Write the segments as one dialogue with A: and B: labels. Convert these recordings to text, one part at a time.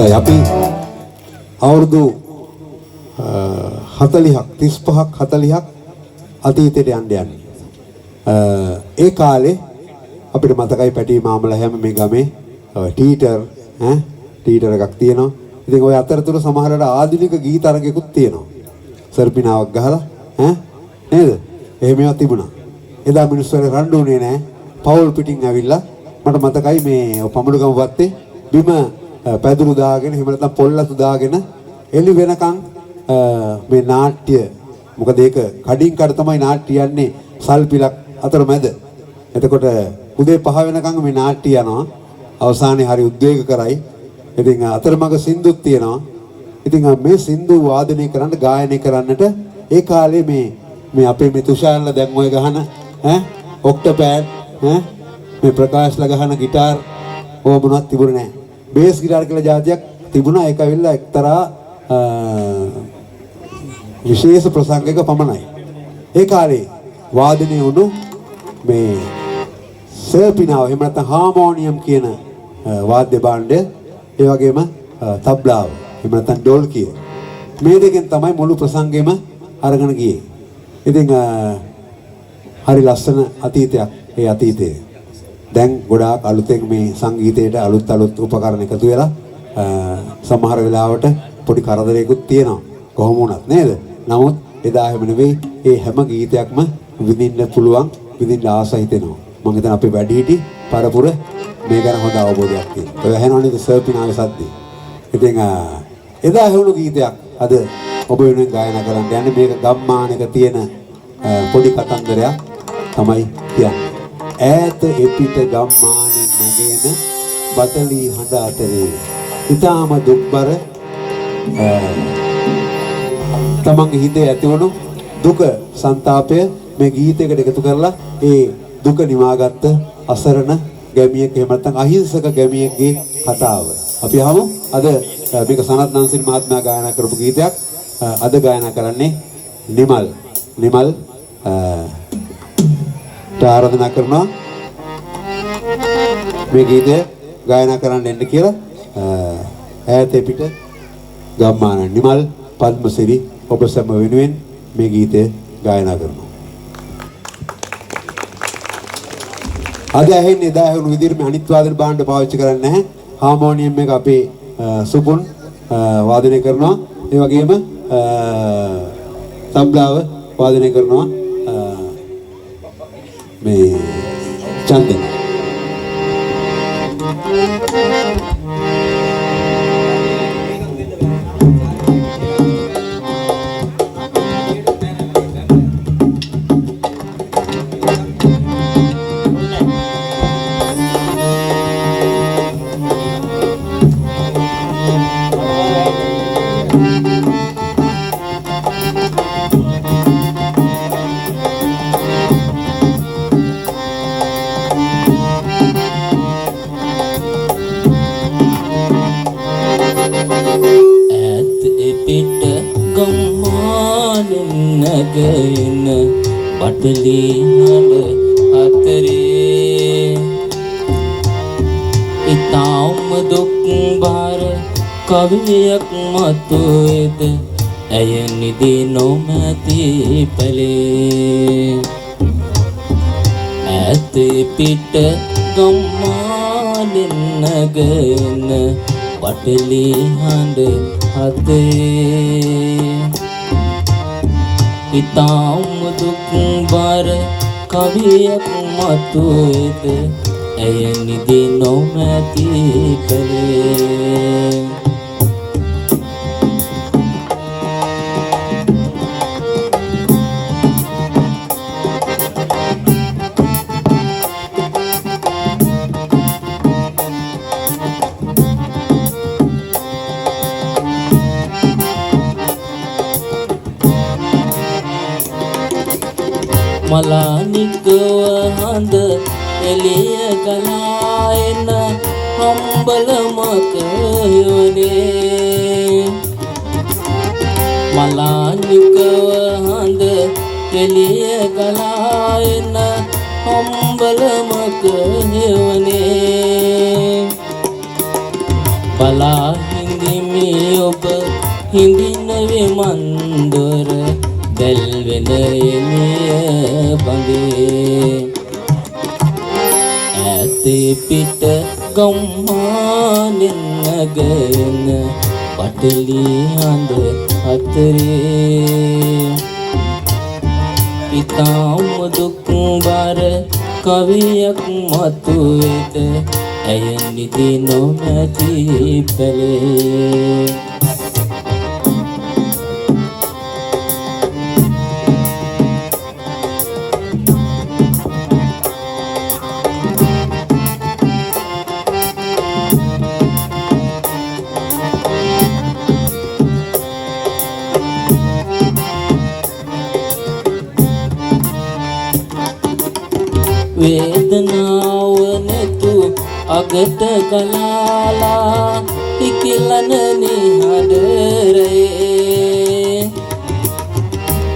A: හොඳයි අපි අවුරුදු 40ක් 35ක් 40ක් අතීතයට යන්න. ඒ කාලේ අපිට මතකයි පැටි මාමලා හැම මේ ගමේ ටීටර් එකක් තියෙනවා. ඉතින් ওই අතරතුර සමහරවිට ආධුනික ගීත අරගෙකුත් තියෙනවා. සර්පිනාවක් ගහලා නේද? එහෙම ඒවා තිබුණා. එදා මිනිස්සු වල රණ්ඩුනේ නැහැ. පවුල් පිටින් ඇවිල්ලා මට මතකයි මේ පමුණුගම වත්තේ බිම පැදුරු දාගෙන එහෙම නැත්නම් පොල්ලතු දාගෙන එළි වෙනකන් මේ නාට්‍ය මොකද ඒක කඩින් කඩ තමයි නාට්‍ය යන්නේ සල්පිලක් අතර මැද. එතකොට උදේ 5 වෙනකන් මේ නාට්‍ය යනවා. අවසානයේ හරි උද්වේග කරයි. ඉතින් අතරමඟ සින්දුත් තියෙනවා. ඉතින් මේ සින්දු වාදනය කරන්න ගායනය කරන්නට ඒ කාලේ මේ අපේ මේ තුෂාරලා දැන් ඔය ගහන ඔක්ටෝපෑඩ් මේ ප්‍රකාශ්ලා ගහන গিitar ඕව මොනවත් තිබුණේ නැහැ. බේස් গিitar කියලා જાතියක් තිබුණා. ඒක ඇවිල්ලා එක්තරා විශේෂ ප්‍රසංගයක පමණයි. ඒ කාලේ වාදනය වුණු මේ සර්පිනාව එහෙම නැත්නම් හාමෝනියම් කියන වාද්‍ය භාණ්ඩය ඒ වගේම තබ්ලාව එහෙම නැත්නම් ඩෝල්කිය මේ දෙකෙන් තමයි මුළු ප්‍රසංගෙම අරගෙන ගියේ. ඉතින් හරි ලස්සන අතීතයක් ඒ අතීතයේ. දැන් ගොඩාක් අලුතෙන් මේ සංගීතයට අලුත් උපකරණ එකතු වෙලා සමහර වෙලාවට පොඩි කරදරයකුත් තියෙනවා. කොහොම වුණත් නේද? නමුත් එදා හැම නෙවෙයි මේ හැම ගීතයක්ම විඳින්න පුළුවන් විඳින්න ආස හිතෙනවා. මම හිතන අපේ වැඩිහිටි පරපුර මේ ගැන හොඳ අවබෝධයක් තියෙනවා. ඔය ඇහෙනවනේ සර්පිනාවේ සද්දේ. ඉතින් එදා ඇහුණු ගීතයක් අද ඔබ වෙනුවෙන් ගායනා කරන්න යන්නේ මේක ගම්මානක තියෙන පොඩි කතන්දරයක් තමයි කියන්නේ. ඈත එපිට ගම්මානෙන් නැගෙන බතලී හඬ අතරේ ඊටාම දුක්බර තමන්ගේ හිතේ ඇතිවුණු දුක සංතාපය මේ ගීතයකට එකතු කරලා ඒ දුක නිවාගත්ත අසරණ ගැමියෙක් එහෙම නැත්නම් අහිංසක ගැමියෙක්ගේ කතාව. අපි අහමු අද මේක සනත් නන්සිල් මහත්මයා ගායනා කරපු ගීතයක්. අද ගායනා කරන්නේ නිමල් ආරාධනා කරනවා මේ ගීතය ගායනා කරන්න එන්න කියලා. ඈත පිට ගම්මාන නිමල් පද්මසිරි ඔබ සැම වෙනුවෙන් මේ ගීතය ගායනා කරනවා. අද ඇහෙන්නේ එදා ඇහුණු විදිහට මේ අනිත් වාදන භාණ්ඩ පාවිච්චි කරන්නේ නැහැ. හාමෝනියම් එක අපේ සුපුන් වාදනය කරනවා. ඒ වගේම තබ්ලාව වාදනය කරනවා මේ චන්දන.
B: බටලී හඬ අතරේ ඊතාම දුක් බාර කවියක් මතුවේද ඇය නිදි නොමැති පැලේ ඈත පිට ගම්මානෙන් නැගෙන බටලී හඬ අතරේ ඊතාම දුක් බාර කවියක් මතුවේද ඇය නිදි නොමැති පැලේ මලානිකව හඳ එළිය ගලා එන හම්බලමක යෝනේ මලානිකව හඳ එළිය ගලා එන හම්බලමක යෝනේ බලා හිඳ හිඳින විමන්දොර දැල්වෙන එළිය බඳේ ඇතේ පිට ගම්මානෙන් නැගෙන පටලි හඳ අතරේ ඉතාම දුක් බර කවියක් මතුවෙත ඇය නිදි නොමැති පැලේ වේදනාව නැතු අගට ගලාලා ඉකිලන නිහඬරේ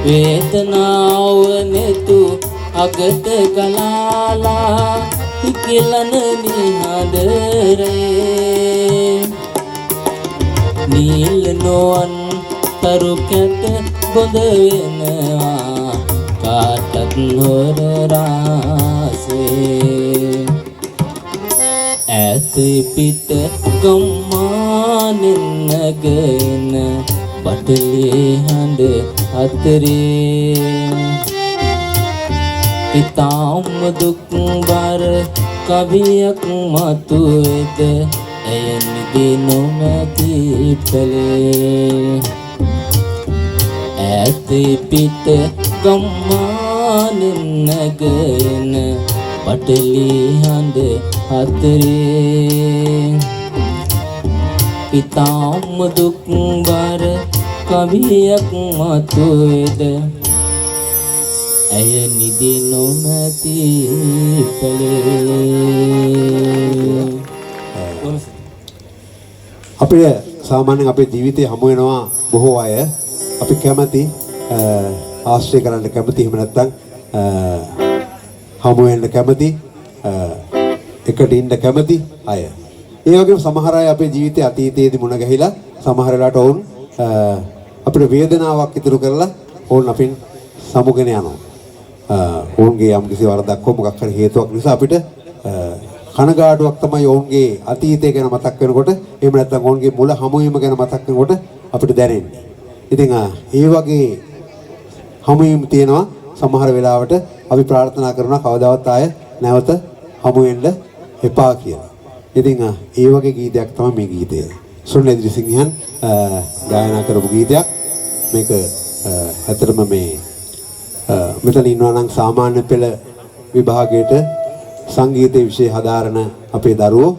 B: වේදනාව නැතු අගට ගලාලා ඉකිලන නිහඬරේ නිල් නොවන් තරු කැට බොඳ වෙනවා කාටත් හොර රාසේ ඇත පිට ගම්මානෙන් නැගෙන පටලි හඬ අතරේ ඉතාම දුක් බර කවියක් මතුවෙත ඇය නිදි නොමැති පැලේ ඇත පිට ගම්මානෙන් නැගෙන පටලි හඬ අතරේ ඉතාම දුක් බර කවියක් මතුවෙද ඇය නිදි නොමැති පැලේ
A: අපේ සාමාන්‍යයෙන් අපේ ජීවිතේ හමු වෙනවා බොහෝ අය අපි කැමති ආශ්‍රය කරන්න කැමති එහෙම නැත්නම් හමු වෙන්න කැමති එකට ඉන්න කැමති අය. ඒ වගේම සමහර අය අපේ ජීවිතයේ අතීතයේදී මුණ ගැහිලා සමහර වෙලාවට වුන් අපිට වේදනාවක් ඉතුරු කරලා වුන් අපින් සමුගෙන යනවා. වුන්ගේ යම් කිසි වරදක් හෝ මොකක් හරි හේතුවක් නිසා අපිට කනගාටුවක් තමයි වුන්ගේ අතීතය ගැන මතක් වෙනකොට එහෙම නැත්නම් වුන්ගේ මුල හමුවීම ගැන මතක් වෙනකොට අපිට දැනෙන්නේ. ඉතින් ඒ වගේ හමුවීම් තියෙනවා සමහර වෙලාවට අපි ප්‍රාර්ථනා කරනවා කවදාවත් ආය නැවත හමු වෙන්න එපා කියලා. ඉතින් ඒ වගේ ගීතයක් තමයි මේ ගීතය. සුනිල් ඉදිරිසිංහයන් ගායනා කරපු ගීතයක්. මේක ඇත්තටම මේ මෙතන ඉන්නවා නම් සාමාන්‍ය පෙළ විභාගයට සංගීතයේ විෂය හදාරන අපේ දරුවෝ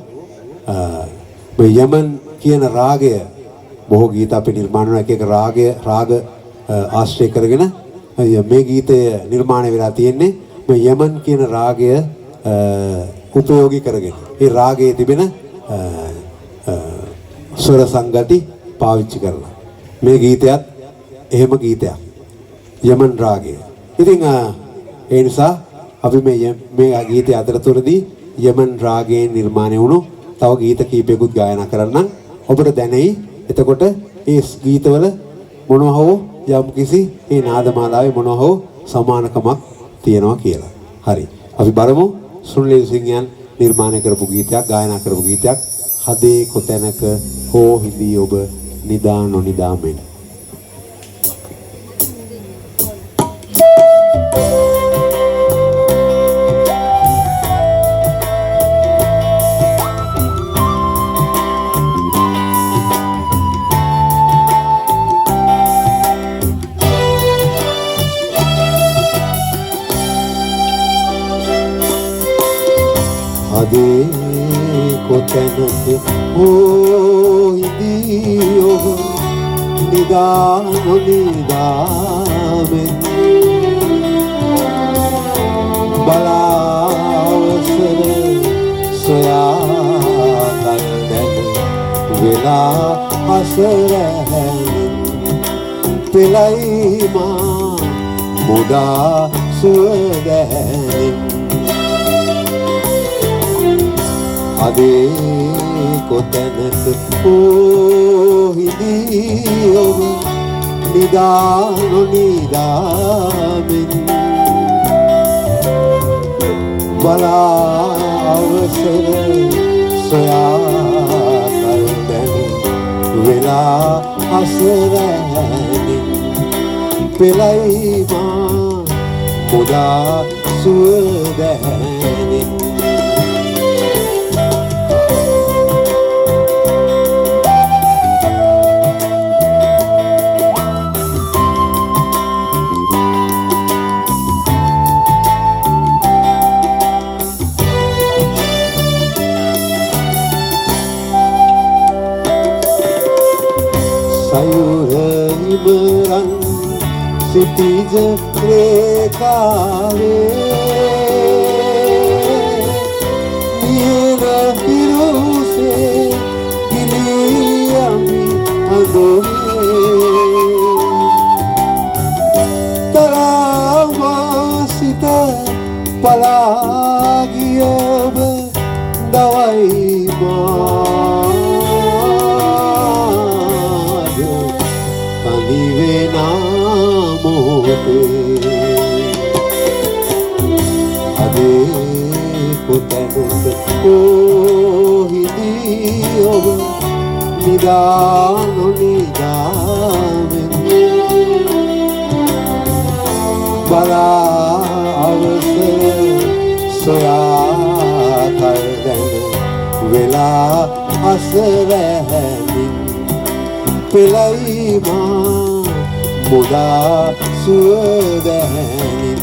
A: මේ යමන් කියන රාගය බොහෝ ගීත අපේ නිර්මාණ වල එක එක රාග ආශ්‍රය කරගෙන මේ ගීතය නිර්මාණය වෙලා තියෙන්නේ මේ යමන් කියන රාගය උපයෝගී කරගෙන. ඒ රාගයේ තිබෙන ස්වර සංගති පාවිච්චි කරලා. මේ ගීතයත් එහෙම ගීතයක්. යමන් රාගය. ඉතින් ඒ නිසා අපි මේ ගීතය අතරතුරදී යමන් රාගයෙන් නිර්මාණය වුණු තව ගීත කීපයකුත් ගායනා කරන්නම්. ඔබට දැනෙයි එතකොට ඒ ගීතවල මොනවා හෝ යම් කිසි ඒ නාදමාලාවේ මොනවා හෝ සමානකමක් තියෙනවා කියලා. හරි. අපි බලමු සුනිල් සිංහයන් නිර්මාණය කරපු ගීතයක් ගායනා කරපු ගීතයක් හදේ කොතැනක හෝ හිඳී ඔබ නිදා නොනිදා මෙන්. හදේ කොතැනක හෝ හිඳී ඔබ නිදා නොනිදා මෙන් බලාවසර සොයා ගන්න වෙලා හසරහැන් පෙළයි මා මුදා සුවදැහැන් හදේ කොතැනක හිදී ඔබ නිදා නොනිදාමෙන් බලා අවසර සොයා කල්බැන වෙලා අසරැනින් පෙළයි මා මුදා සුවදැහැනින් ඉමරන් සිටිජ රේකාවේ නියර හිරුසේ ගිලියමි අඳුරේ තරාවාසිත පලාගිය ඔබ දවයි හිදී ඔබ නිදා නොනිදාමෙන් බලා අවසර සොයා කල්දැන වෙලා අසරැනින් පෙළයි මා මුදා සුවදැහැනින්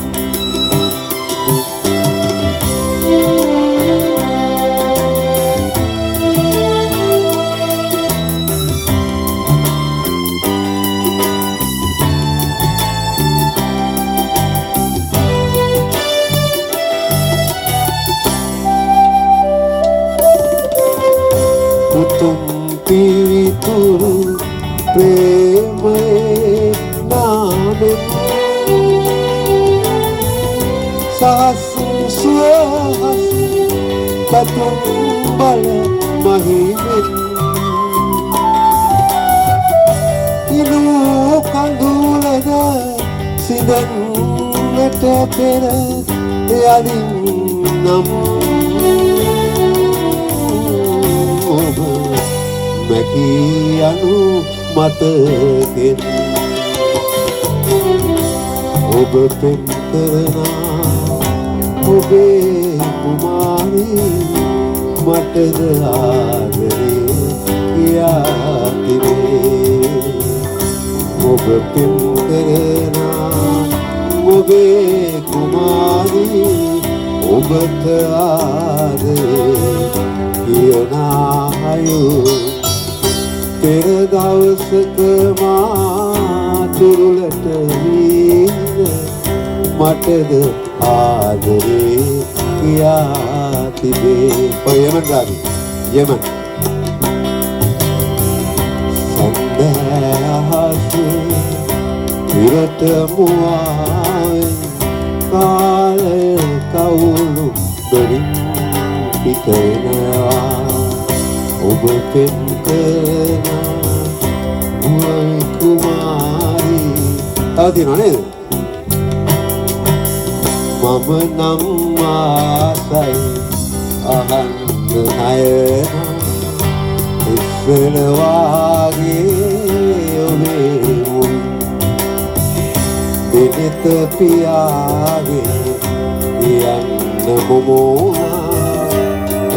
A: පිවිතුරු ප්‍රේමයේ නාමෙන් සහසුසුවහස පතුම් බල මහිමෙන් ඉනු කඳුලද සිඳන්නට පෙර යදින් නම් ඔබ මැකී යනු මතකෙන් ඔබ පෙම් කරනා ඔබේ කුමාරී මටද ආදරේ කියා තිබේ ඔබ පෙම් කරනා ඔබේ කුමාරී ඔබට ආදරේ කියනායු පෙර දවසක මා තුරුලට වීන මටද ආදරේ කියා තිබේ ඔය යමන් රාගි යමන් සන්දහස විරට මුවාවෙන් කාලය කවුළු දොරින් පිටෙනවා ඔබ පෙම් කරනා මුවන් කුමාරී තව තියෙනවා නේද මම නම් ආසයි අහන්න ණයන ඉස්සෙල් වාගේ ඔබේ මුල් දෙනෙත පියාගේ යන්න මොමෝනා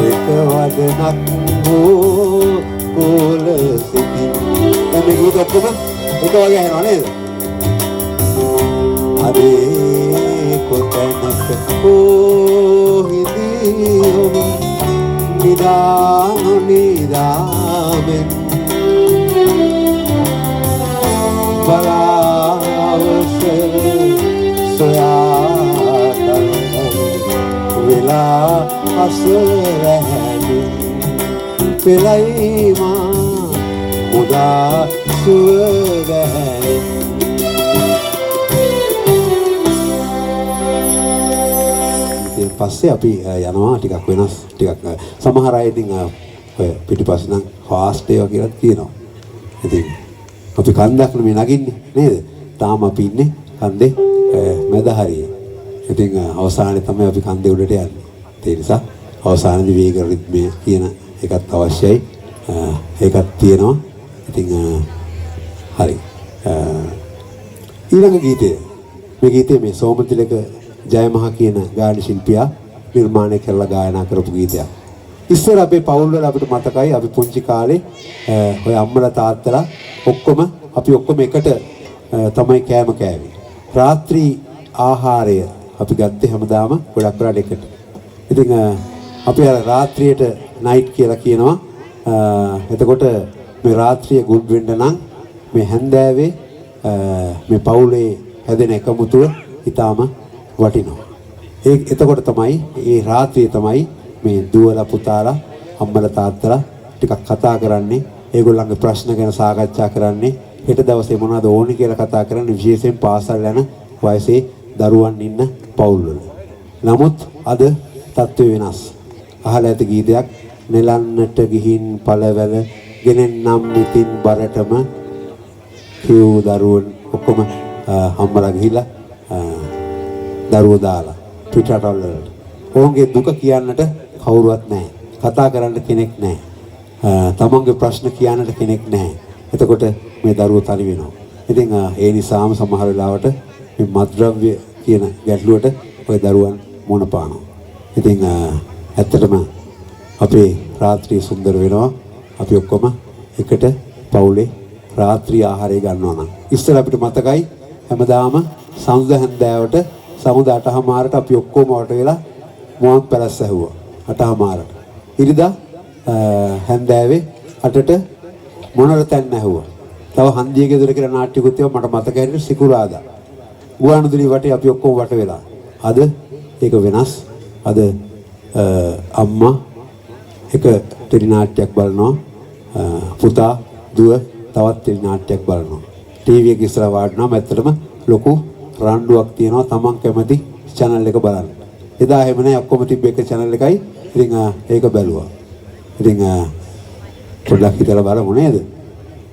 A: එක වදනක් හෝ කොල සිටින් දැන් මේ ගීත ඔක්කොම එක වගේ ඇහෙනව නේද අරේ කොතැනක හිදී ඔබ නිදා නොනිදාමෙන් බලා අවසර සොයා වෙලා අසරැනින් පෙළයි මා මුදා සුවදැහැනින් ඊට පස්සේ අපි යනවා ටිකක් වෙනස් ටිකක් සමහර අය ඉතින් ඔය පිටිපස්ස නම් ෆාස්ට් ඒවා කියලා කියනවා. ඉතින් අපි කන්දක් නෙමෙයි නගින්නේ නේද? තාම අපි ඉන්නේ කන්දේ මැද හරියේ. ඉතින් අවසානයේ තමයි අපි කන්දේ උඩට යන්නේ. ඒ නිසා අවසානයේදී වේග රිද්මය කියන එකත් අවශ්‍යයි. ඒකත් තියෙනවා. ඉතින් හරි. ඊළඟ ගීතය. මේ ගීතේ මේ සෝමතිලක ජයමහා කියන ගායන ශිල්පියා නිර්මාණය කරලා ගායනා කරපු ගීතයක්. ඉස්සර අපේ පවුල් වල අපිට මතකයි අපි පුංචි කාලේ ඔය අම්මලා තාත්තලා අපි ඔක්කොම එකට තමයි කෑම කෑවේ. රාත්‍රී ආහාරය අපි ගත්තේ හැමදාම ගොඩක් වෙලාට එකට. ඉතින් අපි අර රාත්‍රියට නයිට් කියලා කියනවා. එතකොට මේ රාත්‍රිය ගුඩ් වෙන්න නම් මේ හැන්දෑවේ මේ පවුලේ හැදෙන එකමුතුව ඊටාම වටිනවා. එතකොට තමයි මේ රාත්‍රියේ තමයි මේ දුවලා පුතාලා අම්මලා තාත්තලා ටිකක් කතා කරන්නේ. ඒගොල්ලන්ගේ ප්‍රශ්න ගැන සාකච්ඡා කරන්නේ. හෙට දවසේ මොනවද ඕනි කියලා කතා කරන්නේ. විශේෂයෙන් පාසල් යන වයසේ දරුවන් ඉන්න පවුල්වල. නමුත් අද තත්ත්වය වෙනස්. අහලා ඇති ගීතයක් නෙලන්නට ගිහින් පළවැල ගෙනෙන්නම් ඉතින් බරටම කිව් දරුවන් ඔක්කොම අම්මලා ගිහිලා දරුවෝ දාලා පිටරටවල වලට. ඔවුන්ගේ දුක කියන්නට කවුරුවත් නැහැ. කතා කරන්න කෙනෙක් නැහැ. තමන්ගේ ප්‍රශ්න කියන්නට කෙනෙක් නැහැ. එතකොට මේ දරුවෝ තනි වෙනවා. ඉතින් ඒ නිසාම සමහර වෙලාවට මේ මත්ද්‍රව්‍ය කියන ගැටලුවට ওই දරුවන් මුණ පානවා. ඉතින් ඇත්තටම අපේ රාත්‍රිය සුන්දර වෙනවා. අපි ඔක්කොම එකට පවුලේ රාත්‍රී ආහාරය ගන්නවා නම්. ඉස්සර අපිට මතකයි හැමදාම සඳුදා හැන්දෑවට සමුදා 8:00ට අපි ඔක්කොම වට වෙලා මුවන් පැලස්ස ඇහුවා. 8:00ට. ඉරිදා හැන්දෑවේ 8ට මොනර තැන්න ඇහුවා. තව හන්දිය ගෙදර කියලා නාට්‍යකුත් ඒවා මට මතක හැටියට සිකුරාදා. ගුවන්විදුලි වටේ අපි ඔක්කොම වට වෙලා. අද ඒක වෙනස්. අද අම්මා එක ටෙලි නාට්‍යයක් බලනවා. පුතා දුව තවත් ටෙලි නාට්‍යයක් බලනවා. ටීවී එක ඉස්සරහ වාඩිනම ඇත්තටම ලොකු රණ්ඩුවක් තියෙනවා තමන් කැමති channel එක බලන්න. එදා එහෙම නැහැ ඔක්කොම තිබ්බ එක channel එකයි. ඉතින් ඒක බැලුවා. ඉතින් පොඩ්ඩක් හිතලා බලමු නේද?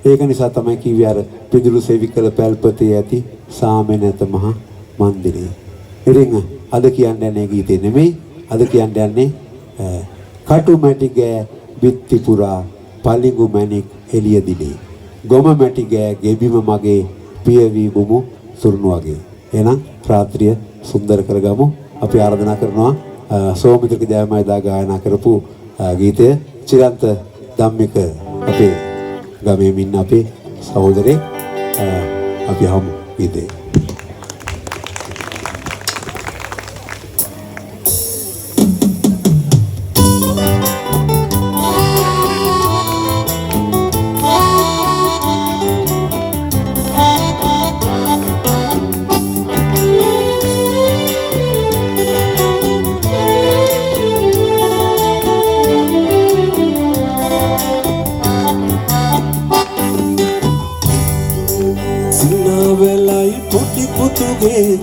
A: ඒක නිසා තමයි කිව්වේ අර පිදුරු සෙවිකල පැල්පතේ ඇති සාමේ නැත මහ මන්දිරේ. ඉතින් අද කියන්නේ නේ ගීතේ නෙමෙයි. අද කියන්නේ කටු මැටි ගෑ බිත්ති පුරා පලිඟු මැණික් එළිය දිනේ. ගොම මැටි ගෑ ගෙබිම මගේ පියවි බුමු සුරුණු වගේ. එහෙනම් රාත්‍රිය සුන්දර කරගමු. අපි ආරාධනා කරනවා සෝමිත්‍රික ජයමයිදා ගායනා කරපු ගීතය චිරන්ත ධම්මික අපේ ගමේ ඉන්න අපේ සහෝදරේ අපි හමු ගීතේ.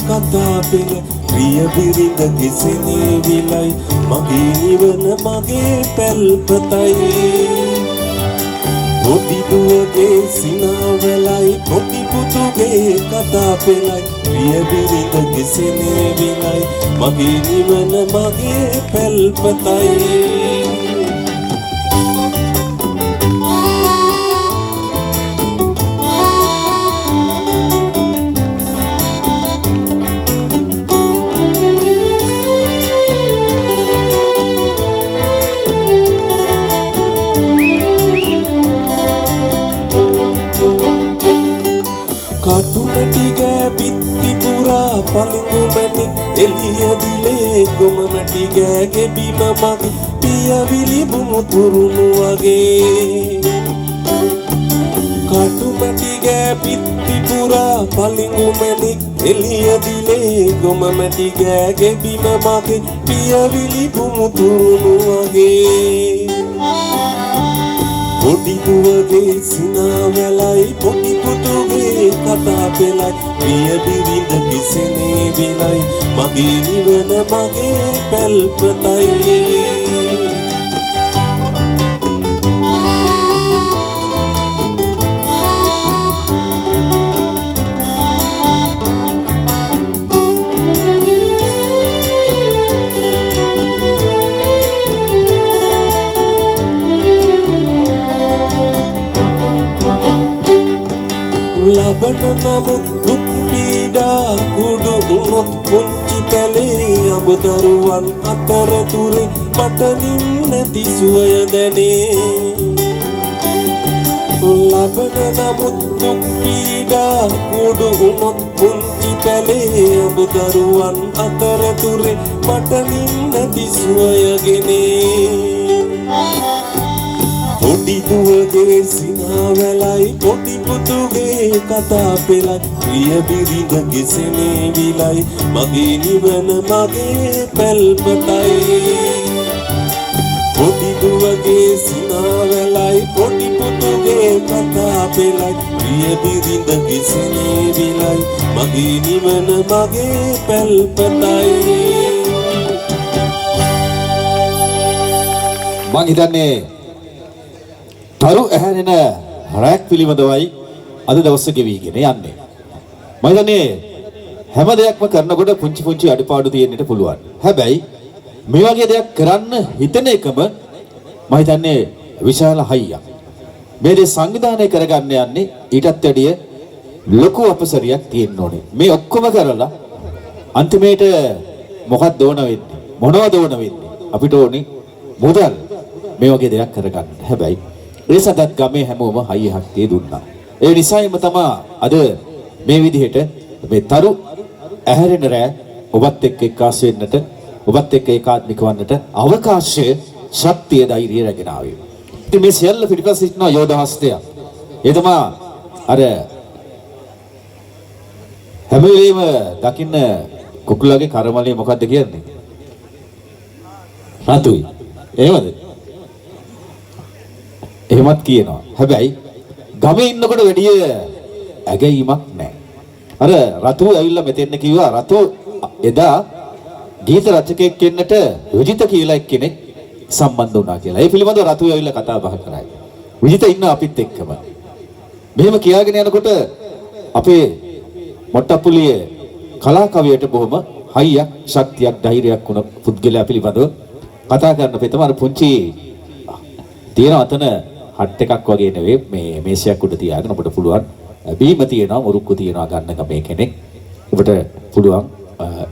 C: කතා පෙළ ප්‍රිය බිරිඳ කිසිනේ විලයි මගේ නිවන මගේ පැල්පතයි පොඩි දුවගේ සිනාවලයි පොඩි පුතුගේ කතා පෙළයි ප්‍රිය බිරිඳ කිසිනේ විලයි මගේ නිවන මගේ පැල්පතයි පලිඟු මැණික් එළිය දිලේ ගොම මැටි ගෑ ගෙබිම මගේ පියවිලි බුමු තුරුණු වගේ කටු මැටි ගෑ පිත්ති පුරා පලිඟු මැණික් එළිය දිලේ ගොම මැටි ගෑ ගෙබිම මගේ පියවිලි බුමු තුරුණු වගේ පොඩි දුවගේ සිනාවලයි පොඩි පුතුගේ කතා පෙළයි ප්‍රිය බිරිඳ කිසිනේ විලයි මගේ නිවන මගේ පැල්පතයි නමුත් දුක් පීඩා කුඩු වුණොත් පුංචි පැලේ අඹ දරුවන් අතරතුරේ මට නින්නැති සුවය දැනේ ලබන නමුත් දුක් පීඩා කුඩු වුණොත් පුංචි පැලේ අඹ දරුවන් අතරතුරේ මට නින්නැති සුවය ගෙනේ පොඩි දුවගේ සිනාවැලයි පොඩි පුතුගේ කතා පෙළයි ප්‍රිය බිරිඳගේ සෙනෙවිලයි මගේ නිවන මගේ පැල්පතයි පොඩි දුවගේ සිනාවැලයි පොඩි පුතුගේ කතා පෙළයි ප්‍රිය බිරිඳගේ සෙනෙවිලයි මගේ නිවන මගේ පැල්පතයි
D: මං හිතන්නේ තරු ඇහැරෙන රැක් පිළිබඳවයි අද දවස් ගෙවිගෙන යන්නේ. මම හිතන්නේ හැම දෙයක්ම කරනකොට පුංචි පුංචි අඩපාඩු තියෙන්නට පුළුවන්. හැබැයි මේ වගේ දෙයක් කරන්න හිතන එකම මම හිතන්නේ විශාල හයියක්. මේ දේ සංවිධානය කරගන්න යන්නේ ඊටත් වැඩිය ලොකු අපසරියක් තියෙන්න ඕනේ. මේ ඔක්කොම කරලා අන්තිමේට මොකක්ද ඕන වෙන්නේ? මොනවද ඕන වෙන්නේ? අපිට ඕනේ මුදල් මේ වගේ දෙයක් කරගන්න. හැබැයි ඒ සදත් ගමේ හැමෝම හයිය හක්තිය දුන්නා. ඒ නිසාම තමයි අද මේ විදිහට මේ තරු ඇහැරෙන රෑ ඔබත් එක්ක එක්කාසු වෙන්නට ඔබත් එක්ක ඒකාත්මික වන්නට අවකාශය ශක්තිය ධෛර්යය රැගෙන ආවේ. ඉතින් මේ සියල්ල පිටිපස්ස සිටින යෝධ හස්තයක්. ඒ තමයි අර හැම වෙලේම දකින්න කුකුලගේ කරමලේ මොකද්ද කියන්නේ? රතුයි. එහෙමද? එහෙමත් කියනවා. හැබැයි ගමේ ඉන්නකොට වැඩි ඇගීමක් නැහැ. අර රතු ඇවිල්ලා මෙතෙන්න කිව්වා රතු එදා ගීත රචකයෙක් වෙන්නට විජිත කියලා එක්කෙනෙක් සම්බන්ධ වුණා කියලා. ඒ පිළිබඳව රතු ඇවිල්ලා කතා බහ කරා. විජිත ඉන්න අපිත් එක්කම. මෙහෙම කියාගෙන යනකොට අපේ මොට්ටපුලියේ කලාකවියට බොහොම හයියක්, ශක්තියක්, ධෛර්යයක් වුණ පුද්ගලයා පිළිබඳව කතා කරන පෙතම අර පුංචි තියෙන අතන හට් එකක් වගේ නෙවෙයි මේ මේසයක් උඩ තියාගෙන ඔබට පුළුවන් බීම තියෙනවා මුරුක්කු තියෙනවා ගන්න ගමේ කෙනෙක් ඔබට පුළුවන්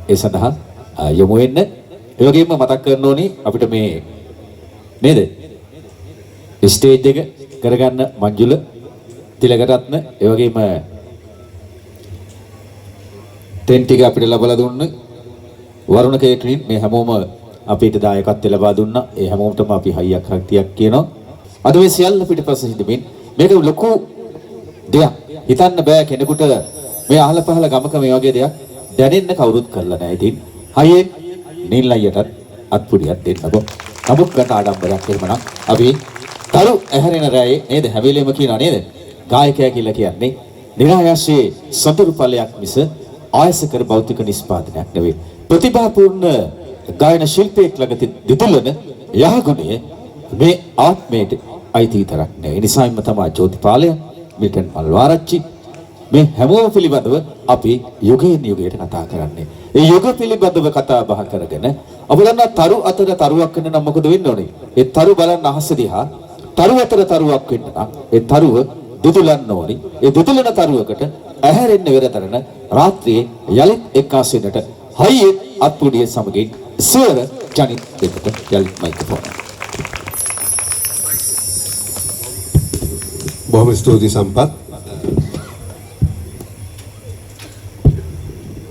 D: ඒ සඳහා යොමු වෙන්න ඒ වගේම මතක් කරන්න ඕනි අපිට මේ නේද ස්ටේජ් එක කරගන්න මංජුල තිලකරත්න ඒ වගේම ටෙන්ට් ටික අපිට ලබලා දුන්න වරුණ කේටරින් මේ හැමෝම අපිට දායකත්වය ලබා දුන්නා ඒ හැමෝටම අපි හයියක් හක්තියක් කියනවා අද මේ සියල්ල පිටපස්ස හිටමින් මේක ලොකු දෙයක් හිතන්න බෑ කෙනෙකුට මේ අහල පහල ගමක මේ වගේ දෙයක් දැනෙන්න කවුරුත් කරලා නැහැ ඉතින් හයියෙන් නිල්ලයියටත් අත්පුඩියක් දෙන්නකො නමුත් ගන්න ආඩම්බරයක් එහෙමනම් අපි තරු ඇහැරෙන රැයේ නේද හැවිලෙම කියනවා නේද ගායකයා කියලා කියන්නේ නිරායාසයේ සතුරු ඵලයක් මිස ආයසකර භෞතික නිෂ්පාදනයක් නෙවෙයි ප්‍රතිභාපූර්ණ ගායන ශිල්පියෙක් ළඟ දිදුලන යහගුණය මේ ආත්මයට අයිති විතරක් නෑ ඒ නිසාම තමයි ජෝතිපාලය මිල්ටන් මල්වාරච්චි මේ හැමෝම පිළිබඳව අපි යුගයෙන් යුගයට කතා කරන්නේ ඒ යුග පිළිබඳව කතා බහ කරගෙන අපි දන්නා තරු අතර තරුවක් වෙන්න නම් මොකද වෙන්න ඕනේ ඒ තරු බලන්න අහස දිහා තරු අතර තරුවක් වෙන්න නම් ඒ තරුව දිදුලන්න ඕනේ ඒ දිදුලන තරුවකට ඇහැරෙන්න වෙරතරන රාත්‍රියේ යලිත් එක්කාසෙන්නට හයියේ අත්පුඩිය සමගින් සුවර ජනිත් දෙකට යලිත් මයික්‍රොෆෝන
A: බොහොම ස්තුතියි සම්පත්.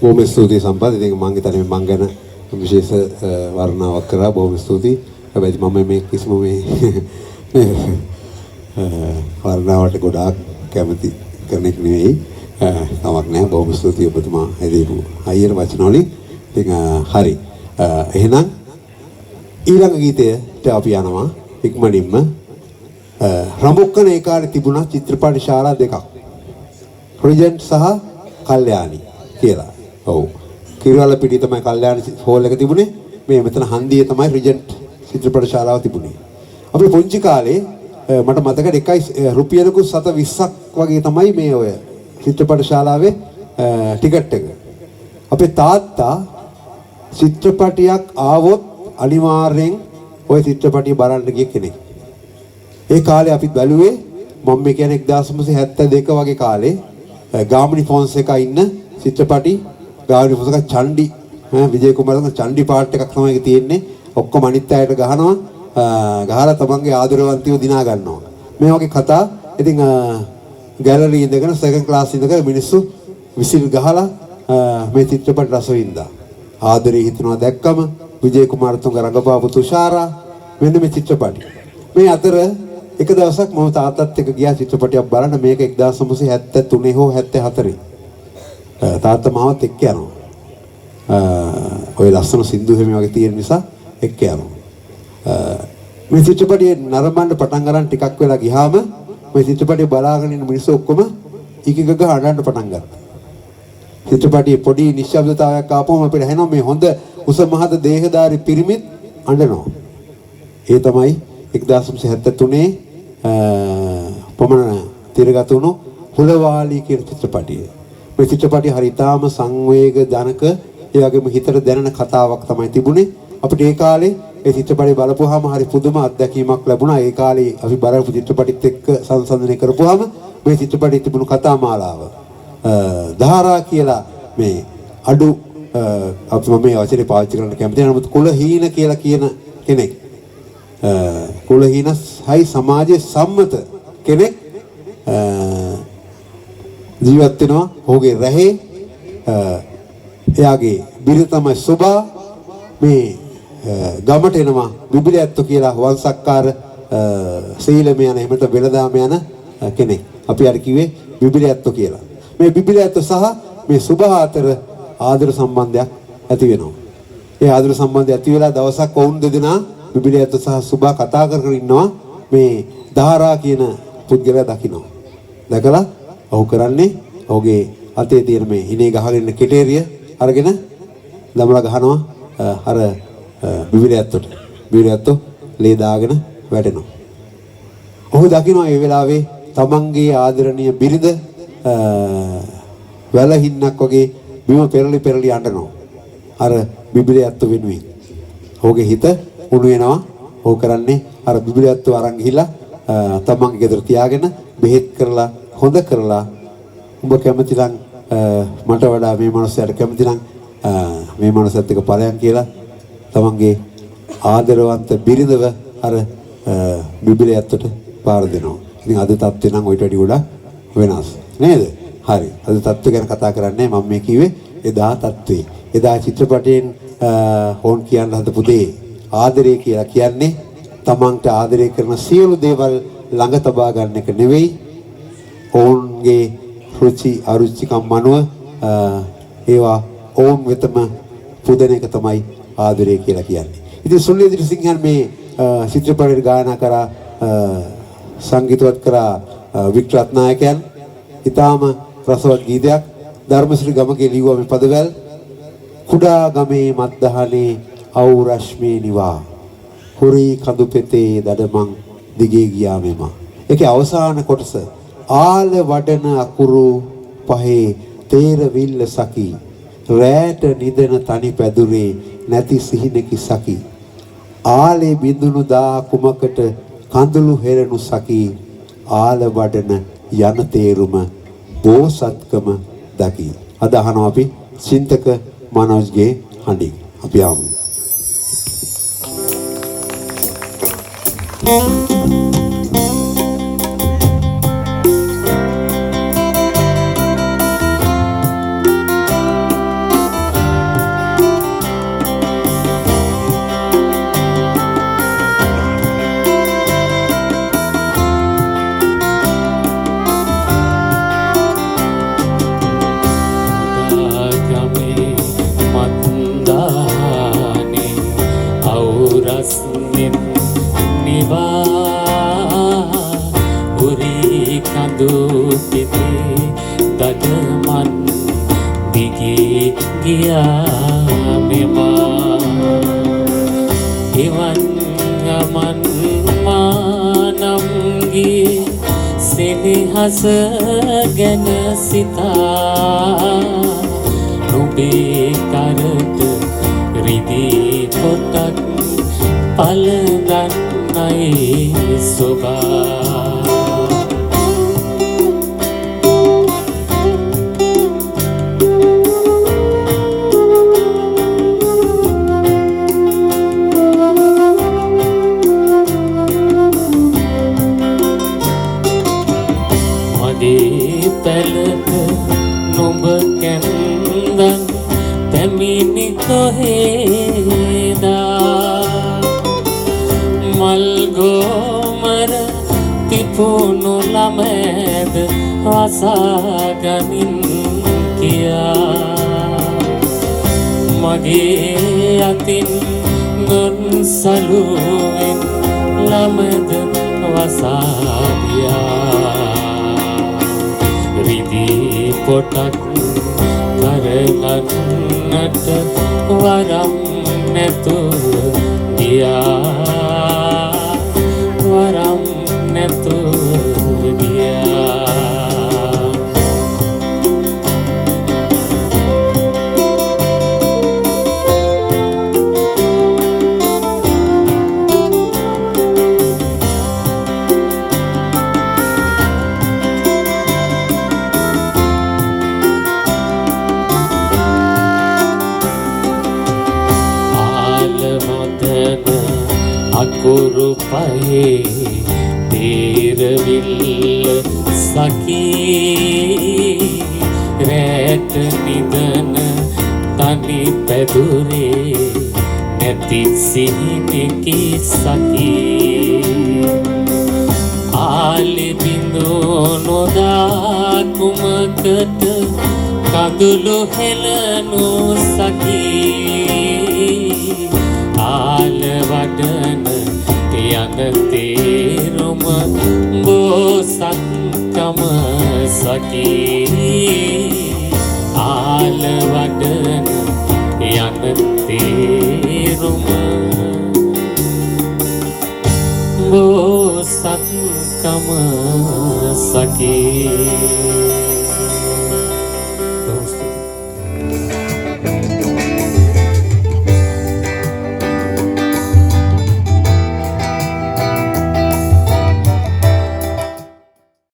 A: බොහොම ස්තුතියි සම්පත්. ඉතින් මම හිතන්නේ මම ගැන විශේෂ වර්ණාවක් කරා බොහොම ස්තුතියි. හැබැයි මම මේ කිසිම මේ වර්ණාවට ගොඩාක් කැමති කෙනෙක් නෙවෙයි. තමක් නෑ බොහොම ස්තුතියි ඔබතුමා හැදීපු අයියර වචන වලින්. ඉතින් හරි. එහෙනම් ඊළඟ ගීතයට අපි යනවා ඉක්මනින්ම රඹුක්කන ඒ කාලේ තිබුණා චිත්‍රපට ශාලා දෙකක්. ප්‍රොජෙක්ට් සහ කල්යාණි කියලා. ඔව්. කිරවල පිටි තමයි කල්යාණි හෝල් එක තිබුණේ. මේ මෙතන හන්දියේ තමයි ප්‍රොජෙක්ට් චිත්‍රපට ශාලාව තිබුණේ. අපි පොන්චි කාලේ මට මතකයි එකයි රුපියලකුත් 720ක් වගේ තමයි මේ ඔය චිත්‍රපට ශාලාවේ ටිකට් එක. අපේ තාත්තා චිත්‍රපටියක් ආවොත් අනිවාර්යෙන් ওই චිත්‍රපටිය බලන්න ගිය කෙනෙක්. ඒ කාලේ අපිත් බැලුවේ මම කියන්නේ 1972 වගේ කාලේ ගාමිණී ෆොන්සේකා ඉන්න චිත්‍රපටි ගාමිණී ෆොන්සේකා චණ්ඩි විජේ කුමාරතුංග චණ්ඩි පාට් එකක් තමයි ඒක තියෙන්නේ. ඔක්කොම අනිත් අයට ගහනවා. ගහලා තමන්ගේ ආදරවන්තිව දිනා ගන්නවා. මේ වගේ කතා ඉතින් ගැලරි ඉඳගෙන සෙකන්ඩ් ක්ලාස් ඉඳගෙන මිනිස්සු විසිල් ගහලා මේ චිත්‍රපට රස වින්දා. ආදරේ හිතනවා දැක්කම විජේ කුමාරතුංග රඟපාපු තුෂාරා මෙන්න මේ චිත්‍රපටි. මේ අතර එක දවසක් මම තාත්තත් එක්ක ගියා චිත්‍රපටියක් බලන්න. මේක 1973 හෝ 74. තාත්තා මාවත් එක්ක යනවා. ඔය ලස්සන සින්දු හැම වගේ තියෙන නිසා එක්ක යනවා. මේ චිත්‍රපටියේ නරඹන්න පටන් ගන්න ටිකක් වෙලා ගියාම මේ චිත්‍රපටිය බලාගෙන ඉන්න මිනිස්සු ඔක්කොම ඉකිගග හඬන්න පටන් ගත්තා. චිත්‍රපටියේ පොඩි නිශ්ශබ්දතාවයක් ආපුවම අපිට ඇහෙනවා මේ හොඳ උස මහත දේහධාරී පිරිමිත් අඬනවා. ඒ තමයි 1973 පමණ තිරගත වුණු හුලවාලී කියන චිත්‍රපටිය. මේ චිත්‍රපටිය හරිතාම සංවේග ජනක ඒ වගේම හිතට දැනෙන කතාවක් තමයි තිබුණේ. අපිට ඒ කාලේ ඒ චිත්‍රපටිය බලපුවාම හරි පුදුම අත්දැකීමක් ලැබුණා. ඒ කාලේ අපි බලපු චිත්‍රපටිත් එක්ක සංසන්දනය කරපුවාම මේ චිත්‍රපටියේ තිබුණු කතා මාලාව ධාරා කියලා මේ අඩු අපි මම මේ වචනේ පාවිච්චි කරන්න කැමති නැහැ. නමුත් කුලහීන කියලා කියන කෙනෙක් කුලහීනයි සමාජයේ සම්මත කෙනෙක් ජීවත් වෙනවා. ඔහුගේ රැහේ එයාගේ බිරිඳ තමයි සුභා. මේ ගමට එනවා බිබිලැත්තු කියලා වංශක්කාර සීලම යන එහෙමද වෙලදාම යන කෙනෙක්. අපි අර කිව්වේ බිබිලැත්තු කියලා. මේ බිබිලැත්තු සහ මේ සුභා අතර ආදර සම්බන්ධයක් ඇති වෙනවා. ඒ ආදර සම්බන්ධය ඇති වෙලා දවසක් වුන් දෙදෙනා බිබිලැත්තු සහ සුභා කතා කර කර ඉන්නවා. මේ ධාරා කියන පුද්ගලයා දකිනවා. දැකලා ඔහු කරන්නේ ඔහුගේ අතේ තියෙන මේ ඉනේ ගහගෙන ඉන්න කෙටේරිය අරගෙන දමලා ගහනවා අර බිබිලැත්තට. බිබිලැත්තු ලේ දාගෙන වැටෙනවා. ඔහු දකිනවා ඒ වෙලාවේ තමන්ගේ ආදරණීය බිරිඳ වැලහින්නක් වගේ බිම පෙරලි පෙරලි අඬනවා. අර බිබිලැත්තු වෙනුවෙන්. ඔහුගේ හිත උණු වෙනවා. ඔහු කරන්නේ අර බිබිලැත්තු අරන් ගිහිලා තමන්ගේ ගෙදර තියාගෙන බෙහෙත් කරලා හොඳ කරලා උඹ කැමති නම් මට වඩා මේ මනුස්සයාට කැමති නම් මේ මනුස්සයත් එක්ක ඵලයන් කියලා තමන්ගේ ආදරවන්ත බිරිඳව අර බිබිලැත්තට පාර දෙනවා. ඉතින් අද තත්ත්වේ නම් ඔයිට වඩා ගොඩක් වෙනස් නේද? හරි. අද තත්ත්ව ගැන කතා කරන්නේ මම මේ කිව්වේ එදා තත්ත්වේ. එදා චිත්‍රපටයෙන් හොන් කියන්න හදපු දේ ආදරය කියලා කියන්නේ තමන්ට ආදරය කරන සියලු දේවල් ළඟ තබා ගන්න එක නෙවෙයි. ඔවුන්ගේ රුචි අරුචිකම් මනුව ඒවා ඔවුන් වෙතම පුදන එක තමයි ආදරය කියලා කියන්නේ. ඉතින් සුනිල් දිරිසිංහන් මේ චිත්‍රපටයේ ගායනා කරා සංගීතවත් කරා වික්ටර් රත්නායකයන්. ඊටාම රසවත් ගීතයක් ධර්මශ්‍රී ගමගේ ලිව්වා මේ පදවැල්. කුඩා ගමේ මත්දහනේ අවු රශ්මී නිවා හුරි කඳු පෙතේ දඩමන් දිගේ ගියා මෙම. ඒකේ අවසාන කොටස ආල වඩන අකුරු පහේ තේරවිල්ල සකි රැට නිදන තනි පැදුරේ නැති සිහිනකි සකි ආලේ බිඳුණු දා කුමකට කඳුළු හෙරණු සකි ආල වඩන යන තේරුම බෝසත්කම දකි. අද අහනවා අපි චින්තක මනෝජ්ගේ හඬින්. අපි ආමු.
B: සෙනෙහස ගැන සිතා නුඹේ කරට රිදී පොටක් පලගන්නයි සොබා කැන්දන් පැමිණි කොහෙදා මල්ගෝමර තිපුණු ළමෑද වසාගමින් කියා මගේ අතින් ගොන් සලුවෙන් ළමද වසාදියා රිදී පොටක් කරගන්නට වරම් නැතුව ගියා වරම් නැතුව ගියා අකුරු පහේ දේරවිල්ල සකී රැට නිදන තනි පැදුරේ නැති සිහිනෙකි සකී ආලි බිඳු නොදා කුමකට කඳුළු හෙලනු සකී ආල වඩන යන තේරුම බෝසත්කම සකී ආල වඩන යන තේරුම බෝසත්කම සකී